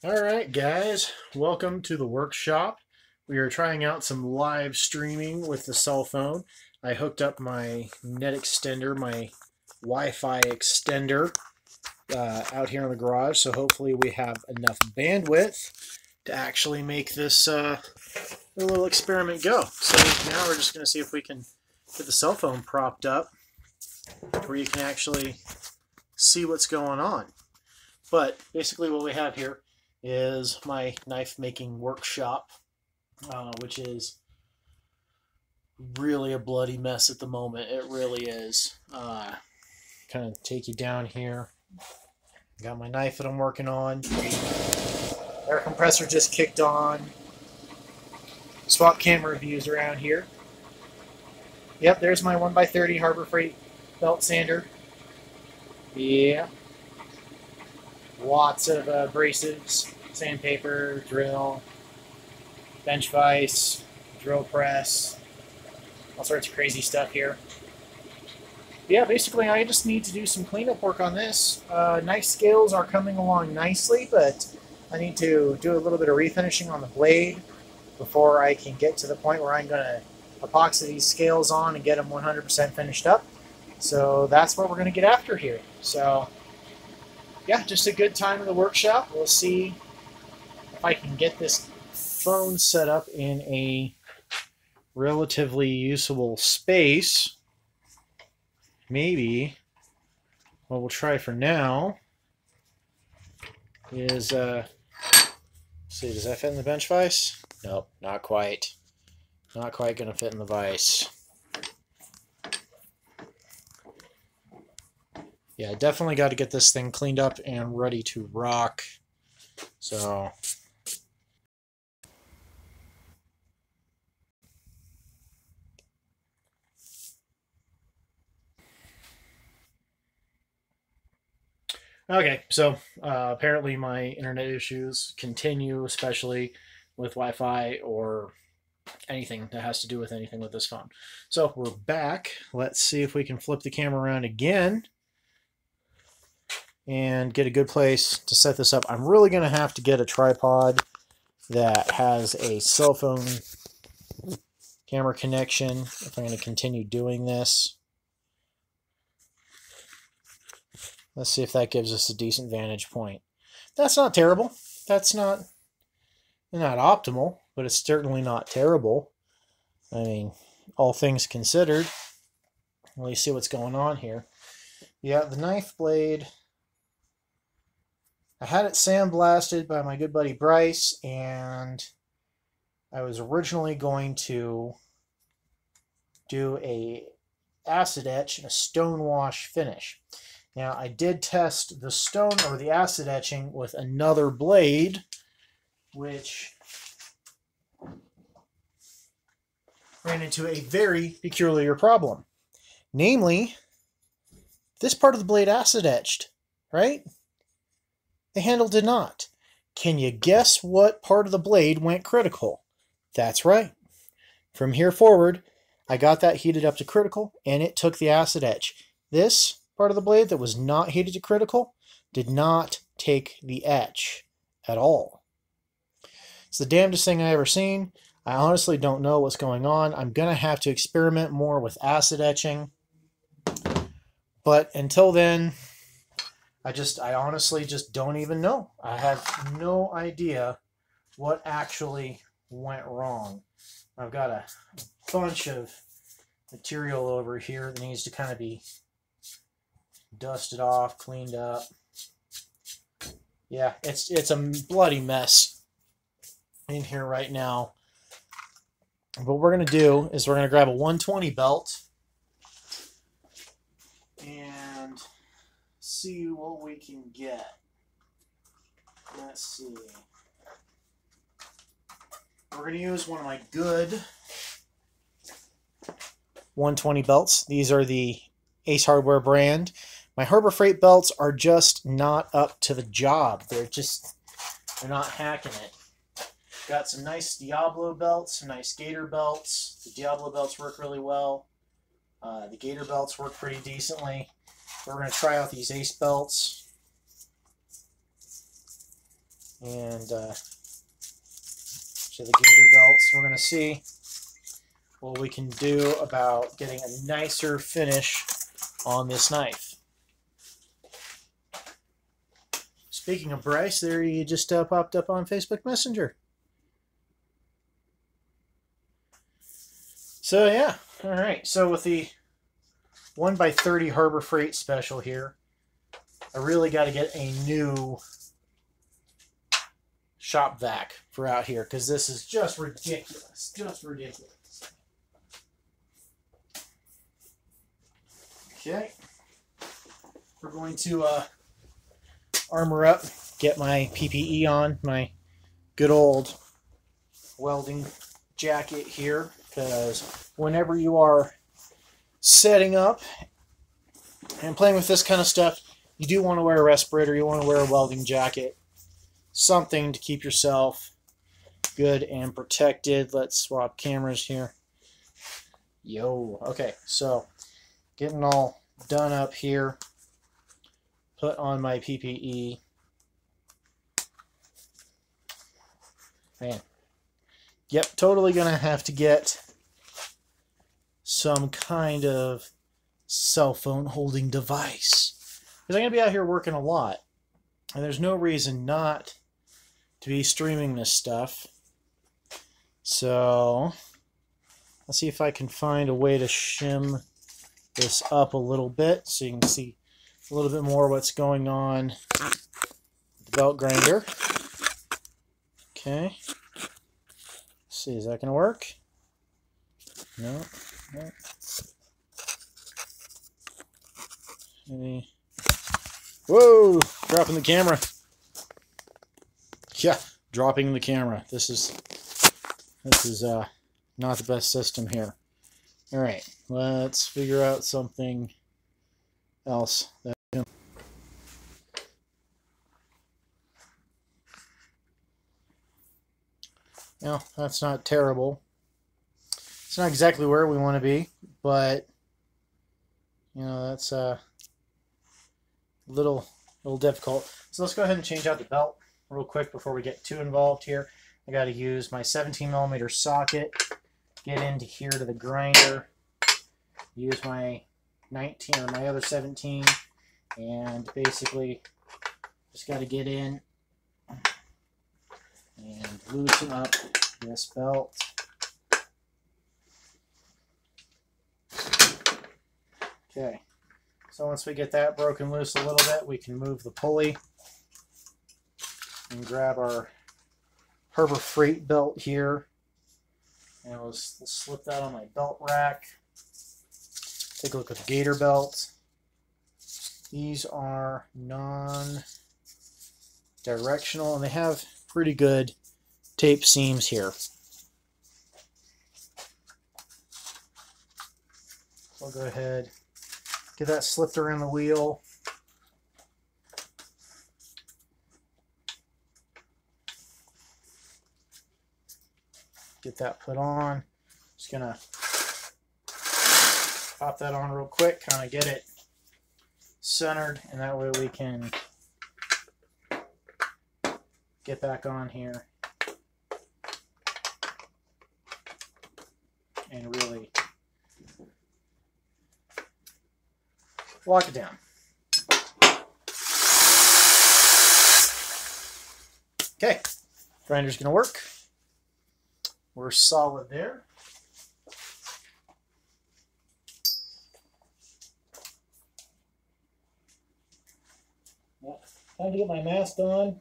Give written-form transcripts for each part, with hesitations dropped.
Alright guys, welcome to the workshop. We are trying out some live streaming with the cell phone. I hooked up my net extender, my Wi-Fi extender out here in the garage, so hopefully we have enough bandwidth to actually make this little experiment go. So now we're just going to see if we can get the cell phone propped up where you can actually see what's going on. But basically what we have here is my knife making workshop, which is really a bloody mess at the moment. It really is. Kind of take you down here. Got my knife that I'm working on. Air compressor just kicked on. Swap camera views around here. Yep, there's my 1x30 Harbor Freight belt sander. Yeah. Lots of abrasives, sandpaper, drill, bench vise, drill press, all sorts of crazy stuff here. Yeah, basically I just need to do some cleanup work on this. Knife scales are coming along nicely, but I need to do a little bit of refinishing on the blade before I can get to the point where I'm going to epoxy these scales on and get them 100% finished up. So that's what we're going to get after here. So yeah, just a good time in the workshop. We'll see if I can get this phone set up in a relatively usable space. Maybe what we'll try for now is, see, does that fit in the bench vise? Nope, not quite. Not quite going to fit in the vise. Yeah, I definitely got to get this thing cleaned up and ready to rock. So okay, so apparently my internet issues continue, especially with Wi-Fi or anything that has to do with anything with this phone. So we're back. Let's see if we can flip the camera around again and get a good place to set this up. I'm really going to have to get a tripod that has a cell phone camera connection if I'm going to continue doing this. Let's see if that gives us a decent vantage point. That's not terrible. That's not optimal, but it's certainly not terrible. I mean, all things considered. Let me see what's going on here. Yeah, the knife blade, I had it sandblasted by my good buddy Bryce, and I was originally going to do a acid etch and a stone wash finish. Now, I did test the stone or the acid etching with another blade, which ran into a very peculiar problem. Namely, this part of the blade acid etched, right? The handle did not. Can you guess what part of the blade went critical? That's right. From here forward, I got that heated up to critical, and it took the acid etch. This part of the blade that was not heated to critical did not take the etch at all. It's the damnedest thing I ever seen. I honestly don't know what's going on. I'm going to have to experiment more with acid etching. But until then, I honestly just don't even know. I have no idea what actually went wrong. I've got a bunch of material over here that needs to kind of be dusted off, cleaned up. Yeah, it's a bloody mess in here right now. But what we're going to do is we're going to grab a 120 belt and see what we can get. Let's see. We're going to use one of my good 120 belts. These are the Ace Hardware brand. My Harbor Freight belts are just not up to the job. They're not hacking it. Got some nice Diablo belts, some nice Gator belts. The Diablo belts work really well. The Gator belts work pretty decently. We're going to try out these Ace belts. and to the gator belts. We're going to see what we can do about getting a nicer finish on this knife. Speaking of Bryce, there you just popped up on Facebook Messenger. So yeah, all right. So with the 1x30 Harbor Freight special here, I really got to get a new shop vac for out here because this is just ridiculous. Just ridiculous. Okay. We're going to armor up, get my PPE on, my good old welding jacket here, because whenever you are setting up and playing with this kind of stuff, you do want to wear a respirator, you want to wear a welding jacket, something to keep yourself good and protected. Let's swap cameras here. Yo, okay, so getting all done up here, put on my PPE. Man, yep, totally gonna have to get some kind of cell phone holding device because I'm gonna be out here working a lot, and there's no reason not to be streaming this stuff. So let's see if I can find a way to shim this up a little bit so you can see a little bit more what's going on with the belt grinder. Okay. Let's see, is that going to work? No. No. Maybe. Whoa! Dropping the camera. Yeah, dropping the camera. This is not the best system here. All right, let's figure out something else. No, that's not terrible. It's not exactly where we want to be, but you know, that's a little difficult. So let's go ahead and change out the belt real quick before we get too involved here. I got to use my 17mm socket, get into here to the grinder, use my 19 or my other 17, and basically just got to get in and loosen up this belt. Okay, so once we get that broken loose a little bit, we can move the pulley and grab our Harbor Freight belt here, and we'll slip that on my belt rack. Take a look at the gator belt. These are non-directional, and they have pretty good tape seams here. So I'll go ahead, get that slipped around the wheel. Get that put on. Just gonna pop that on real quick, kind of get it centered, and that way we can get back on here and really lock it down. Okay, grinder's gonna work. We're solid there. Yep. Time to get my mask on.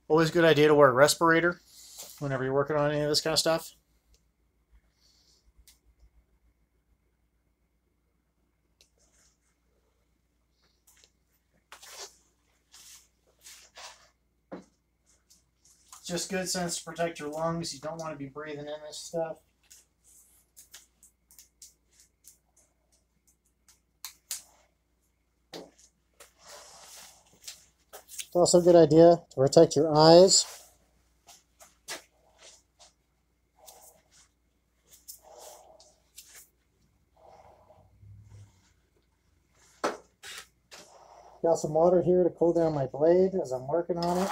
Always a good idea to wear a respirator whenever you're working on any of this kind of stuff. Just good sense to protect your lungs. You don't want to be breathing in this stuff. It's also a good idea to protect your eyes. Got some water here to cool down my blade as I'm working on it.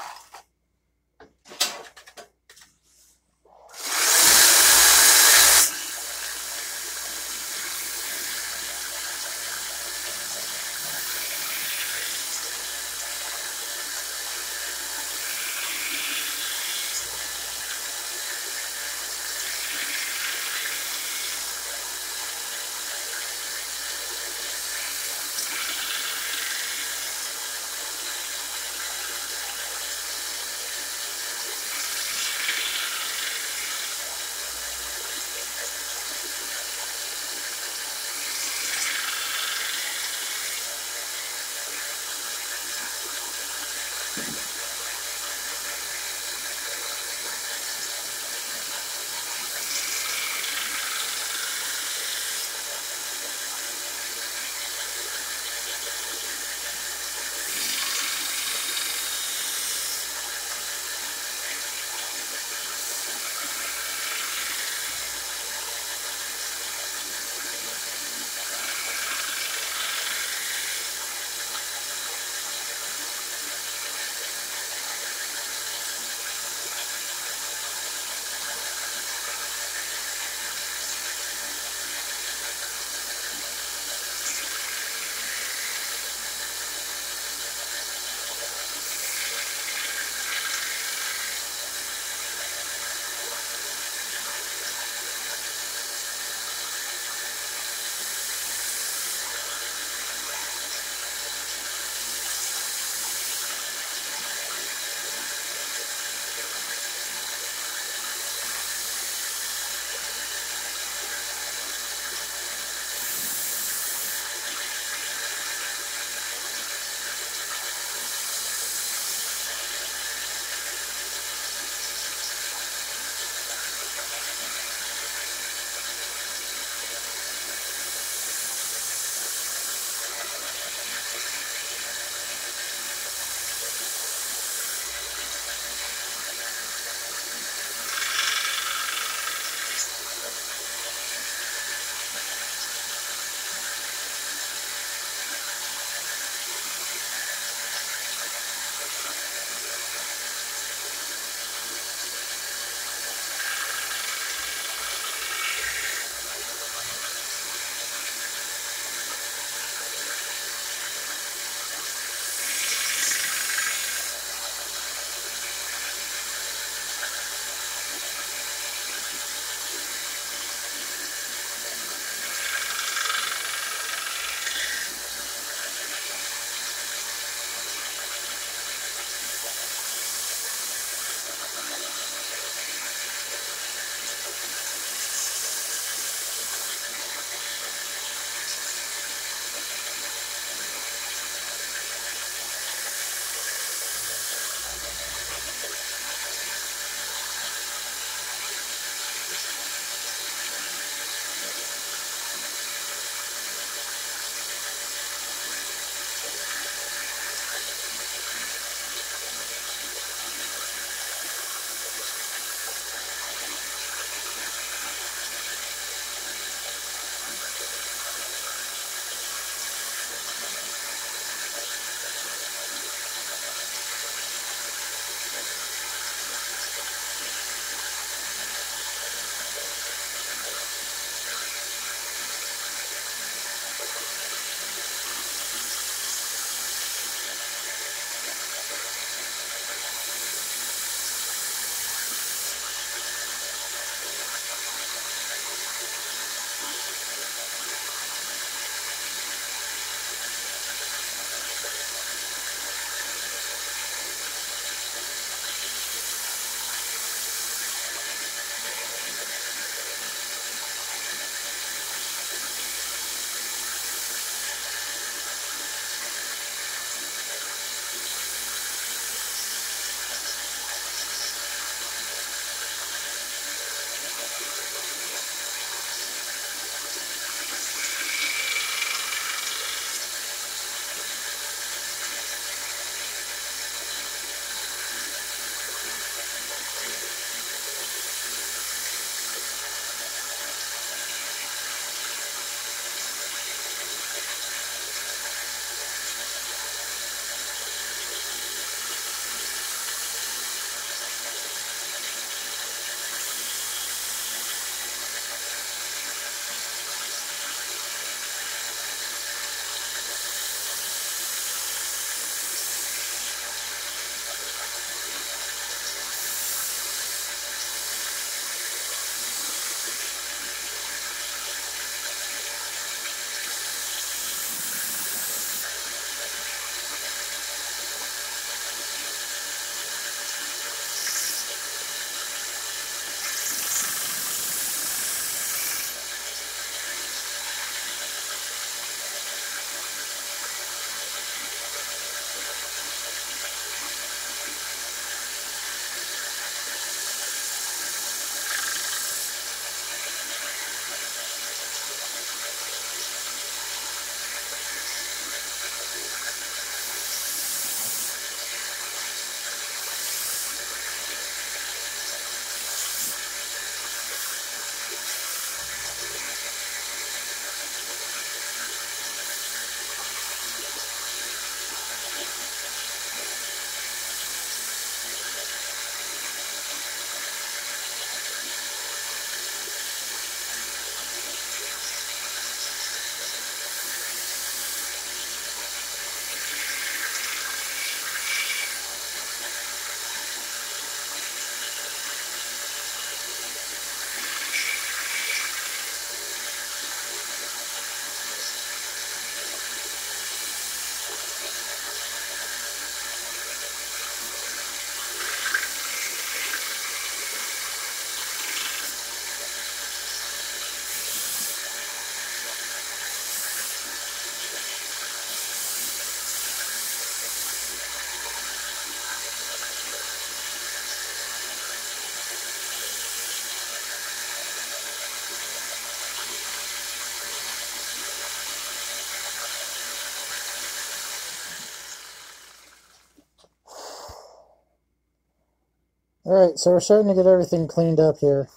Alright, so we're starting to get everything cleaned up here.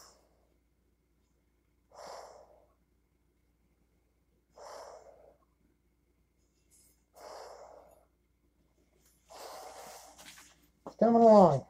It's coming along.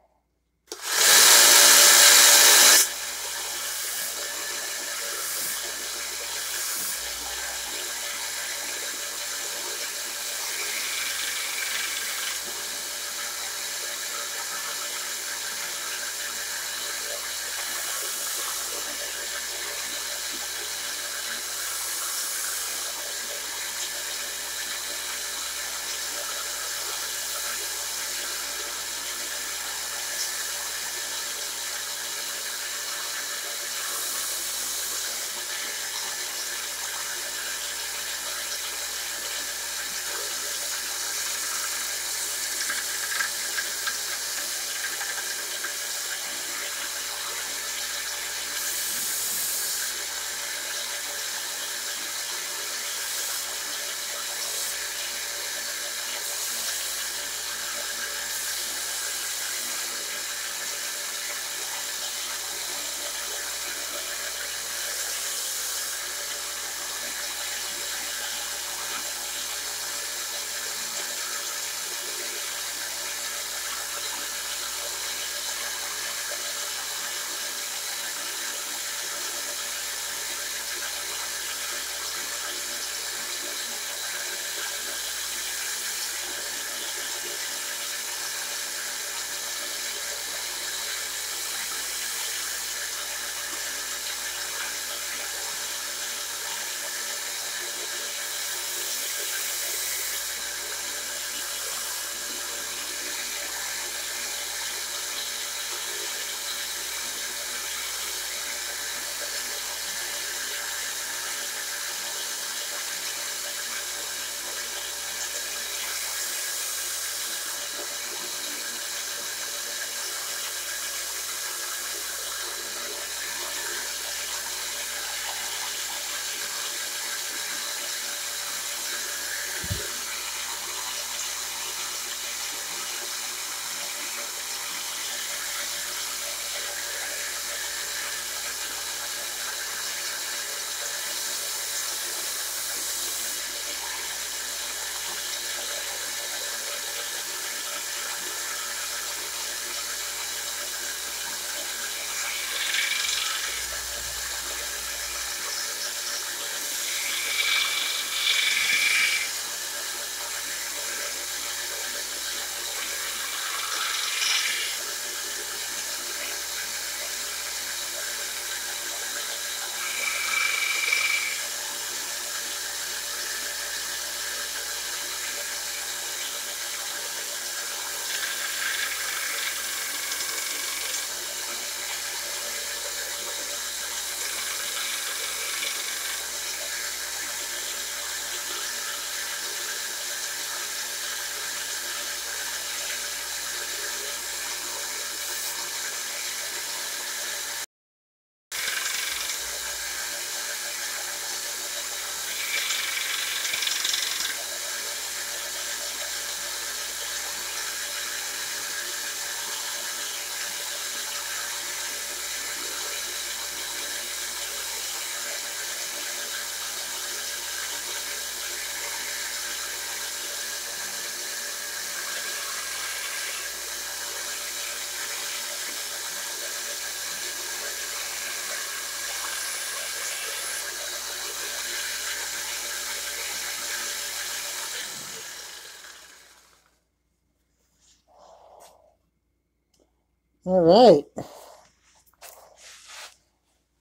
All right.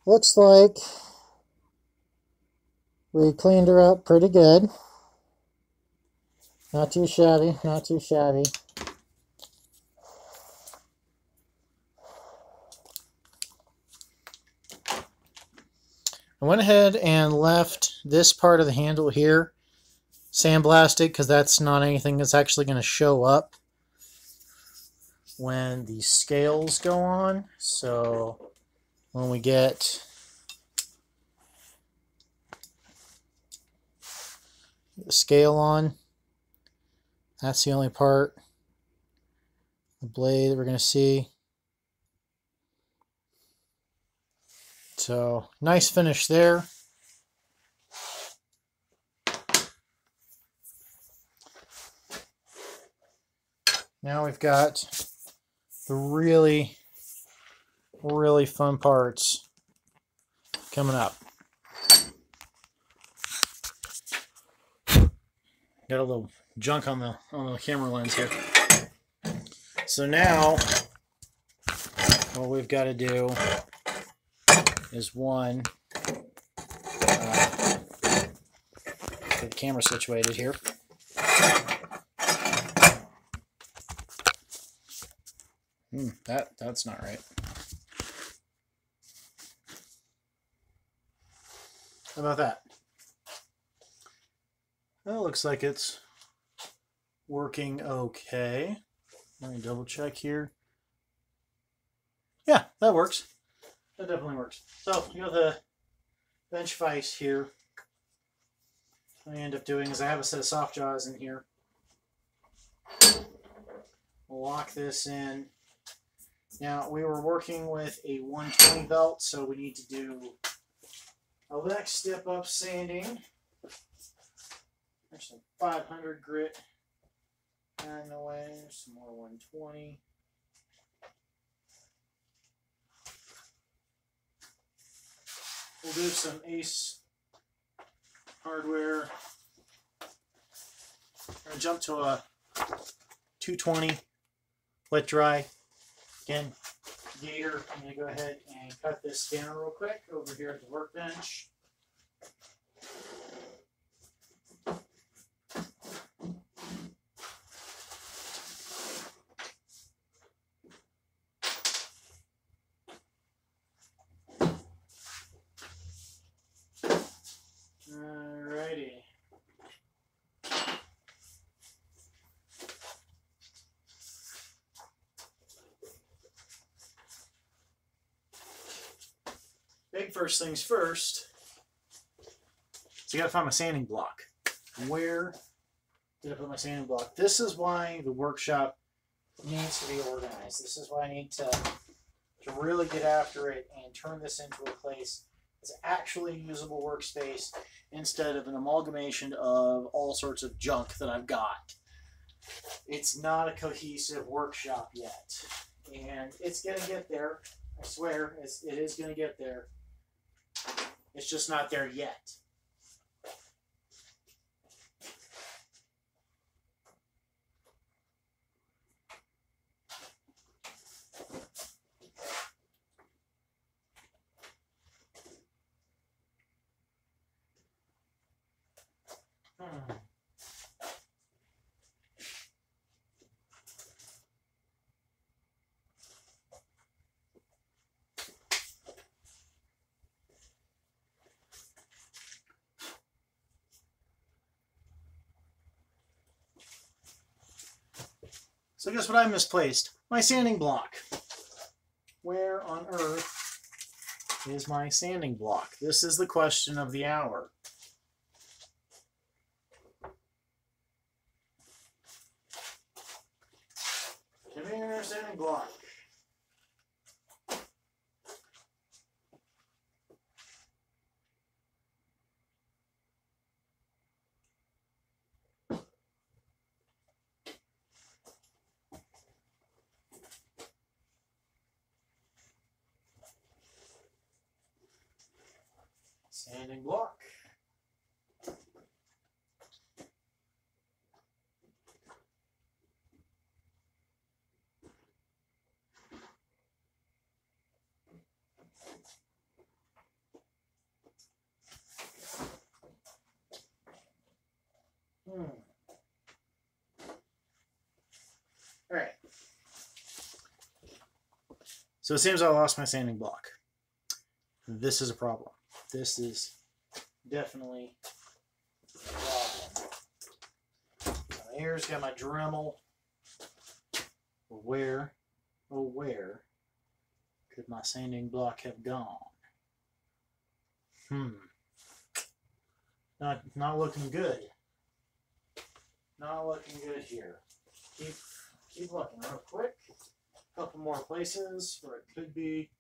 Looks like we cleaned her up pretty good. Not too shabby, not too shabby. I went ahead and left this part of the handle here sandblasted because that's not anything that's actually going to show up when the scales go on. So when we get the scale on, that's the only part, the blade that we're going to see. So nice finish there. Now we've got the really, really fun parts coming up. Got a little junk on the camera lens here. So now what we've got to do is one, get the camera situated here. That's not right. How about that? Well, it looks like it's working okay. Let me double check here. Yeah, that works. That definitely works. So, you know, the bench vise here, what I end up doing is I have a set of soft jaws in here. We'll lock this in. Now, we were working with a 120 belt, so we need to do a next step up sanding. There's some 500 grit in the way, some more 120. We'll do some Ace hardware. I'm going to jump to a 220 wet dry. Again, gator. I'm going to go ahead and cut this down real quick over here at the workbench. Alrighty. Big first things first. So you gotta find my sanding block. Where did I put my sanding block? This is why the workshop needs to be organized. This is why I need to really get after it and turn this into a place that's actually a usable workspace instead of an amalgamation of all sorts of junk that I've got. It's not a cohesive workshop yet. And it's going to get there. I swear, it is going to get there. It's just not there yet. So guess what I misplaced? My sanding block. Where on earth is my sanding block? This is the question of the hour. Give me your sanding block. Sanding block. All right. So it seems I lost my sanding block. This is a problem. This is definitely a problem. So here's got my Dremel. Where, oh where could my sanding block have gone? Not looking good. Not looking good here. Keep looking real quick. A couple more places where it could be.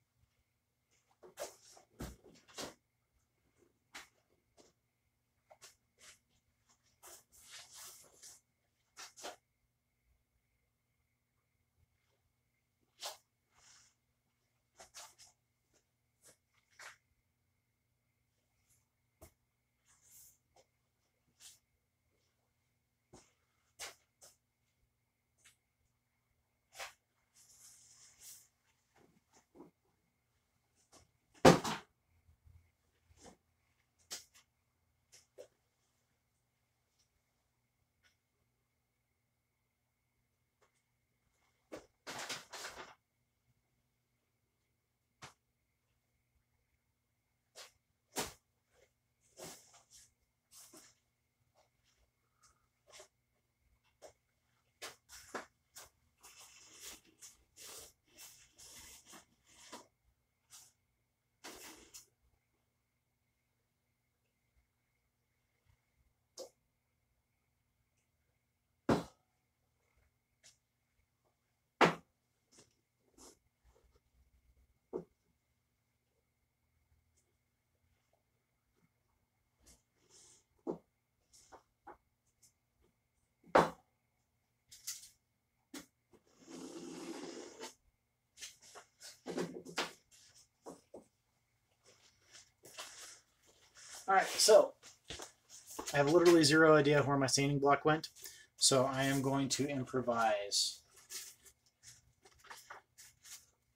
Alright, so I have literally zero idea where my sanding block went, so I am going to improvise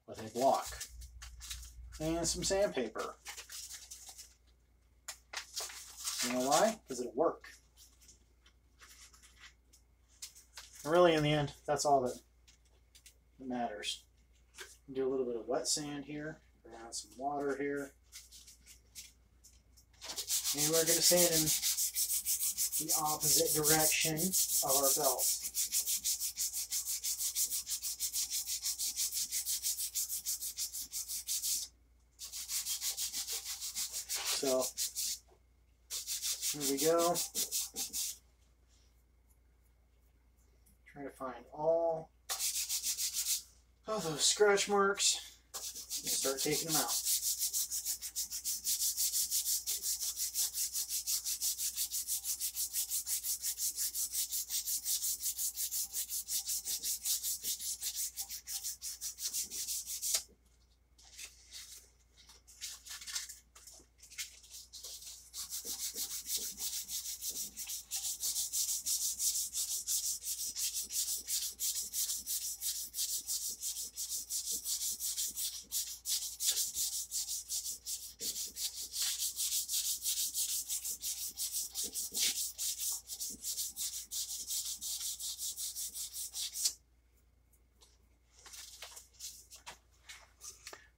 with a block and some sandpaper. You know why? Because it'll work. And really, in the end, that's all that matters. Do a little bit of wet sand here, around some water here. And we're going to sand in the opposite direction of our belt. So, here we go. Trying to find all of those scratch marks and start taking them out.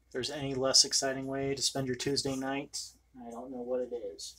If there's any less exciting way to spend your Tuesday night, I don't know what it is.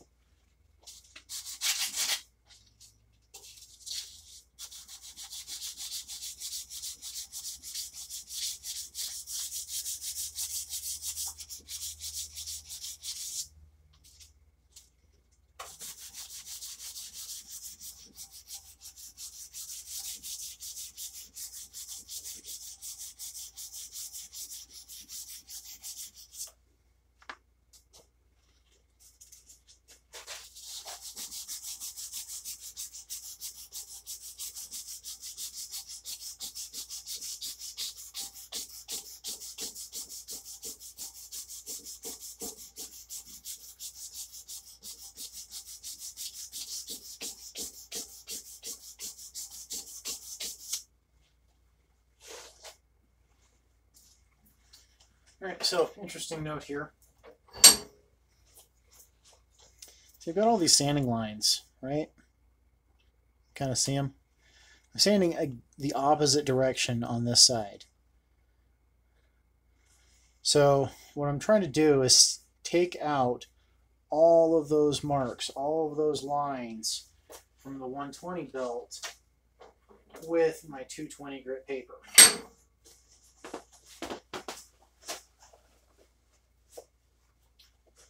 Alright, so interesting note here. So you've got all these sanding lines, right? Kind of see them? I'm sanding the opposite direction on this side. So what I'm trying to do is take out all of those marks, all of those lines from the 120 belt with my 220 grit paper.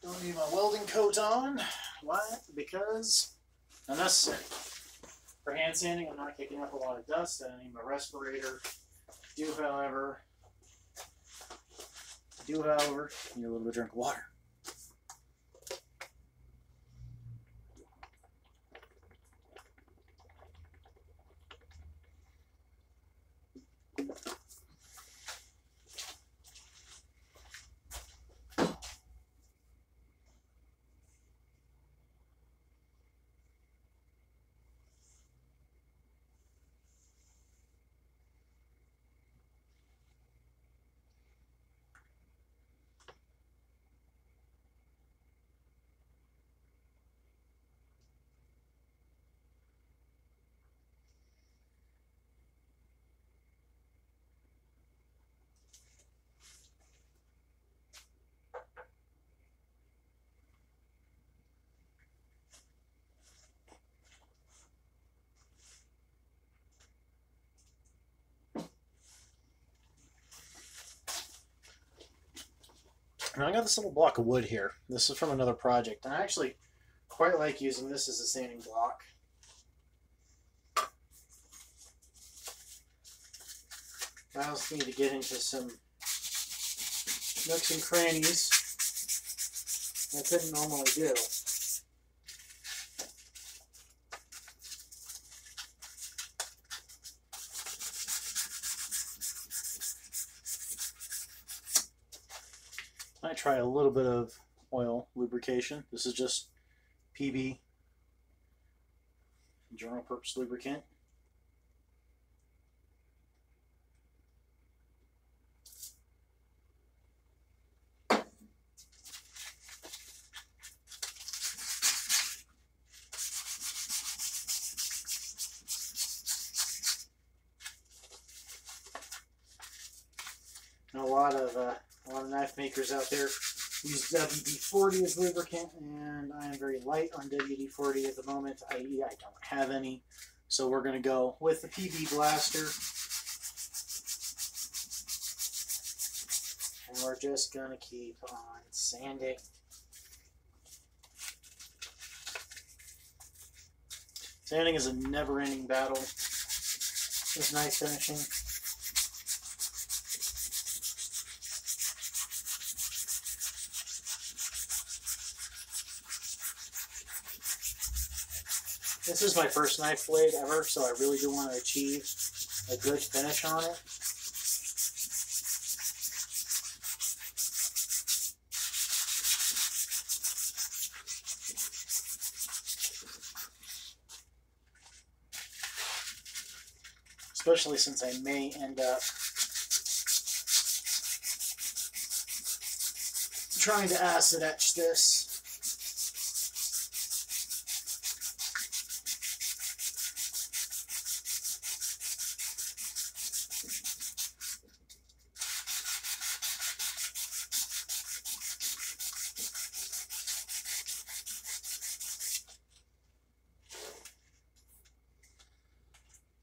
Don't need my welding coat on. Why? Because unnecessary. For hand sanding, I'm not kicking up a lot of dust. I don't need my respirator. However, need a little bit of drink of water. Now I got this little block of wood here. This is from another project, and I actually quite like using this as a sanding block. Allows me to get into some nooks and crannies I couldn't normally do. I try a little bit of oil lubrication. This is just PB, general purpose lubricant. A lot of knife makers out there use WD-40 as lubricant, and I am very light on WD-40 at the moment, i.e. I don't have any. So we're going to go with the PB Blaster. And we're just going to keep on sanding. Sanding is a never-ending battle with knife finishing. This is my first knife blade ever, so I really do want to achieve a good finish on it. Especially since I may end up trying to acid etch this.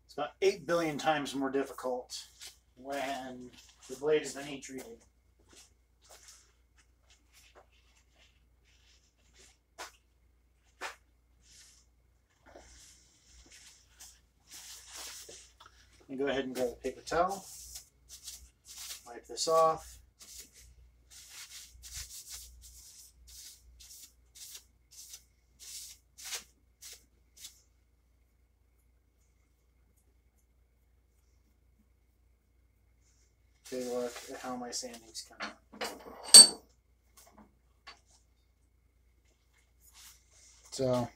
It's about 8 billion times more difficult when the blade has been heat treated. I'm going to go ahead and grab a paper towel, wipe this off. Take a look at how my sanding's coming. So,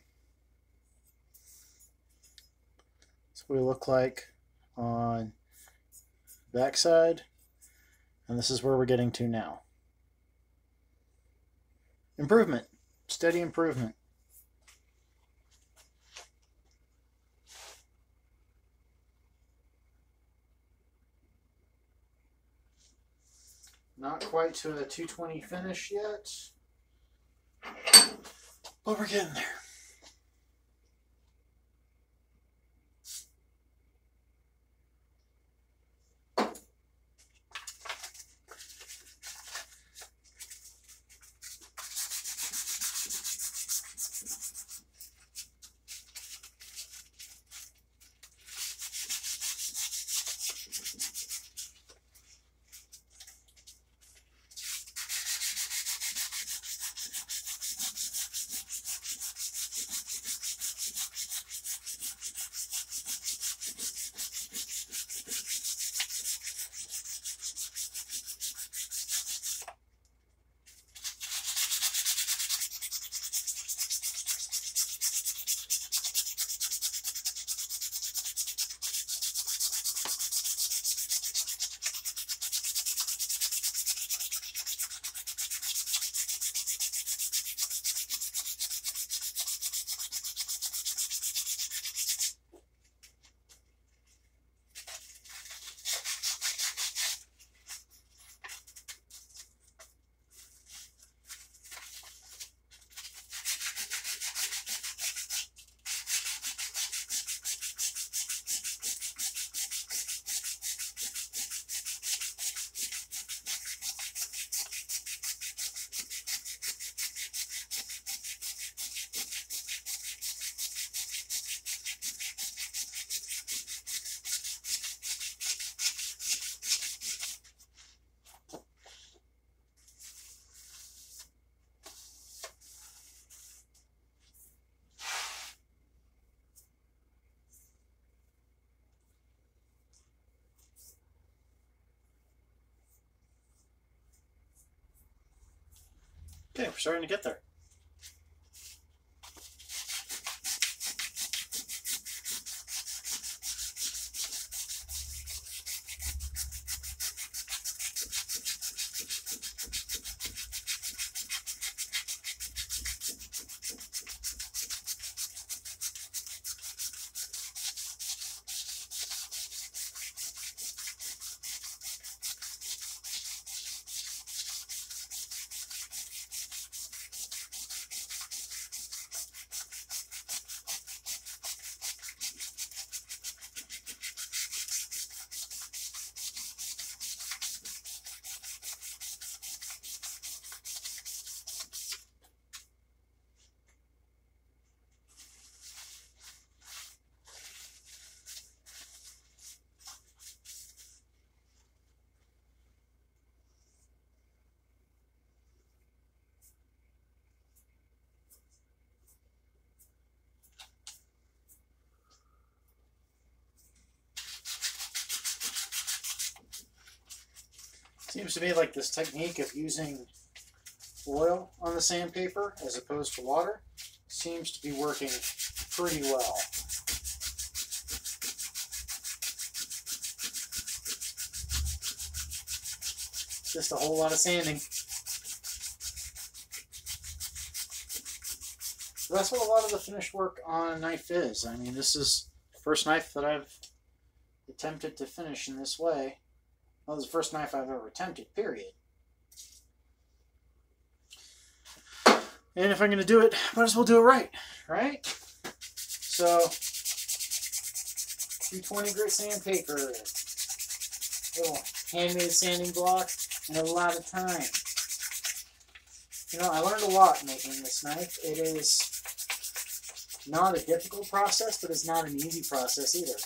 that's what we look like on the backside, and this is where we're getting to now. Improvement, steady improvement. Not quite to a 220 finish yet, but we're getting there. Okay, we're starting to get there. Seems to me like this technique of using oil on the sandpaper as opposed to water seems to be working pretty well. Just a whole lot of sanding. So that's what a lot of the finished work on a knife is. I mean, this is the first knife that I've attempted to finish in this way. Well, it's the first knife I've ever attempted, period. And if I'm going to do it, might as well do it right, right? So, 220 grit sandpaper, little handmade sanding block, and a lot of time. You know, I learned a lot making this knife. It is not a difficult process, but it's not an easy process either.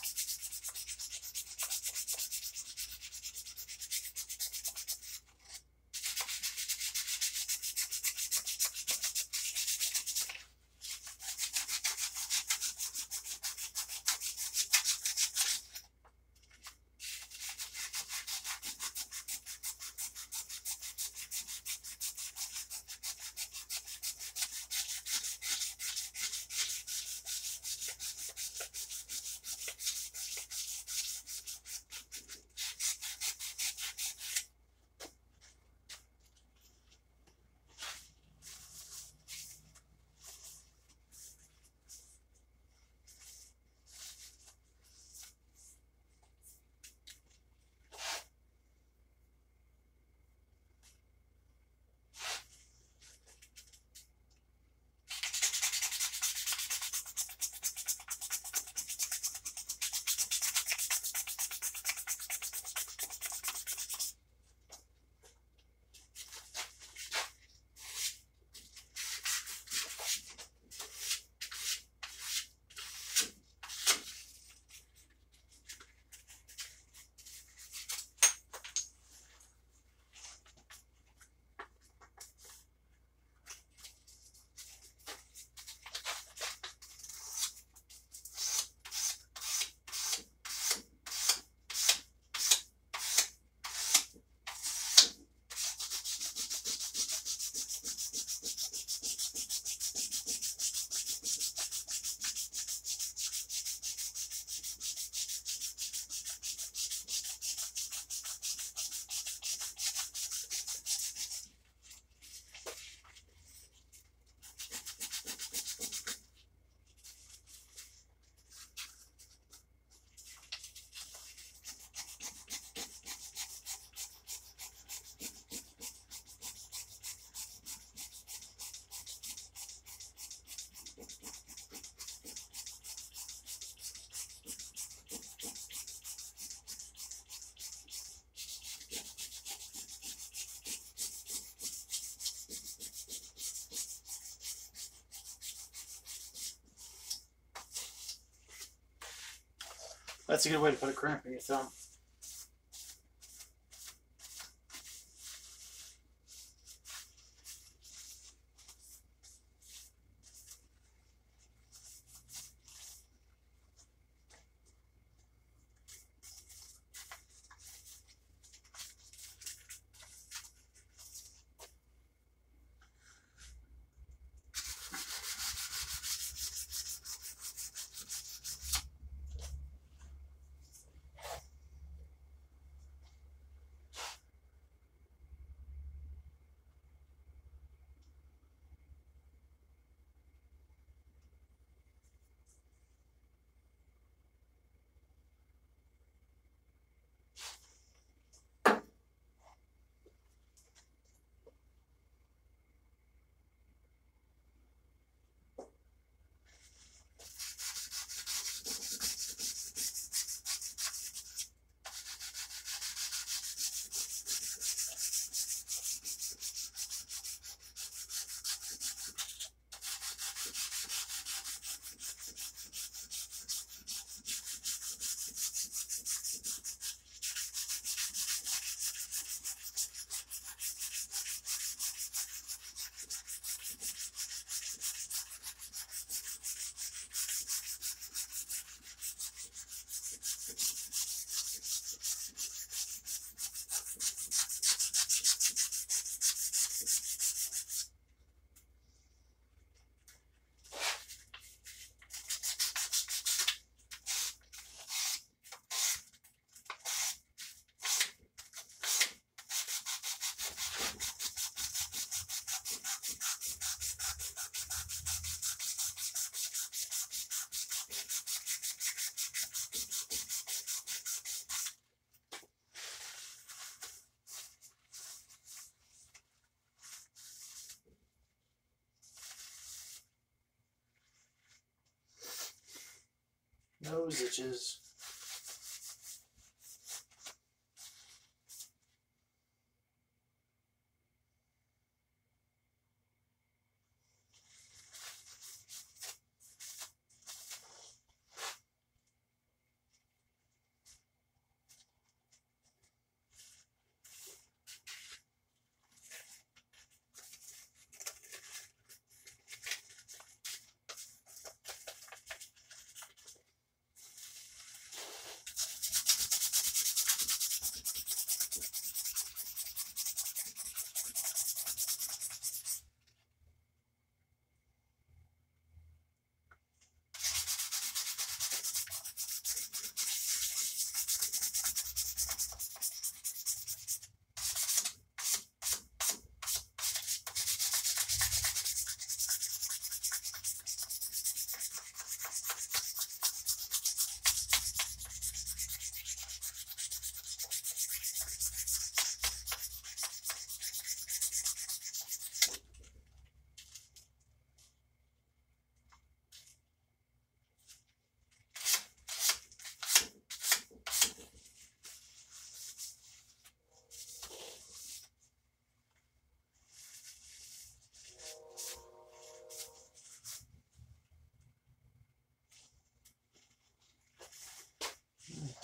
That's a good way to put a cramp in your thumb. Nose itches.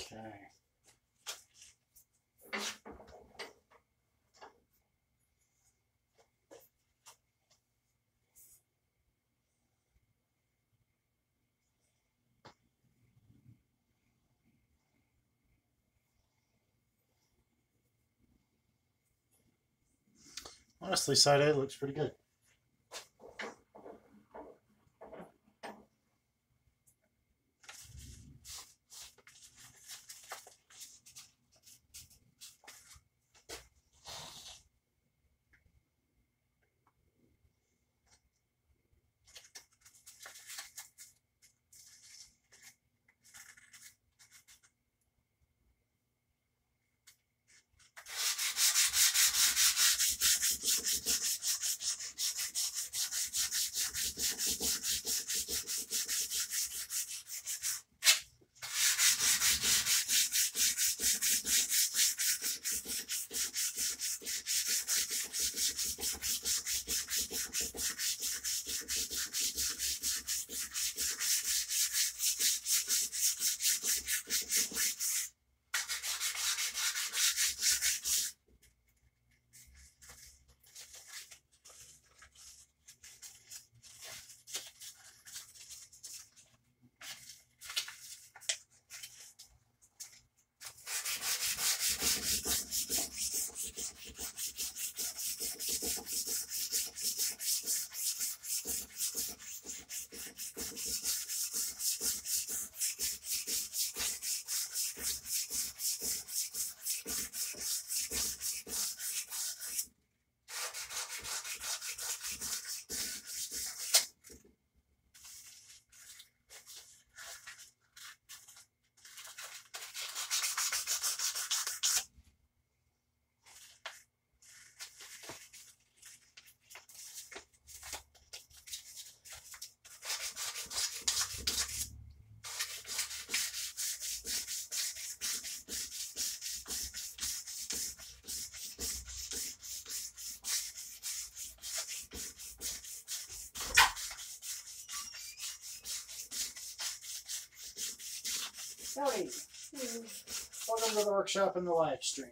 Okay. Honestly, side-eye looks pretty good. Howdy. Welcome to the workshop and the live stream.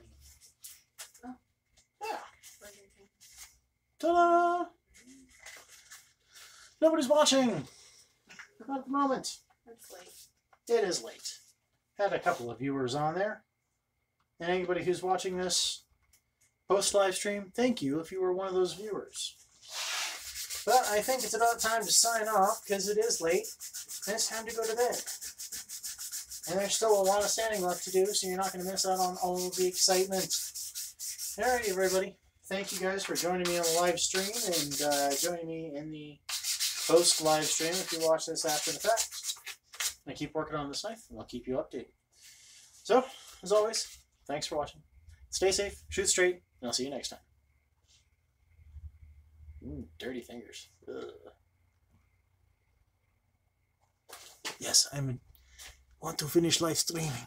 Oh. Yeah. Ta-da! Nobody's watching. Not at the moment. It's late. It is late. Had a couple of viewers on there. And anybody who's watching this post-live stream, thank you if you were one of those viewers. But I think it's about time to sign off because it is late and it's time to go to bed. And there's still a lot of standing left to do, so you're not going to miss out on all of the excitement. Alright, everybody. Thank you guys for joining me on the live stream and joining me in the post-live stream if you watch this after the fact. I keep working on this knife, and I'll keep you updated. So, as always, thanks for watching. Stay safe, shoot straight, and I'll see you next time. Dirty fingers. Ugh. Yes, Want to finish live streaming.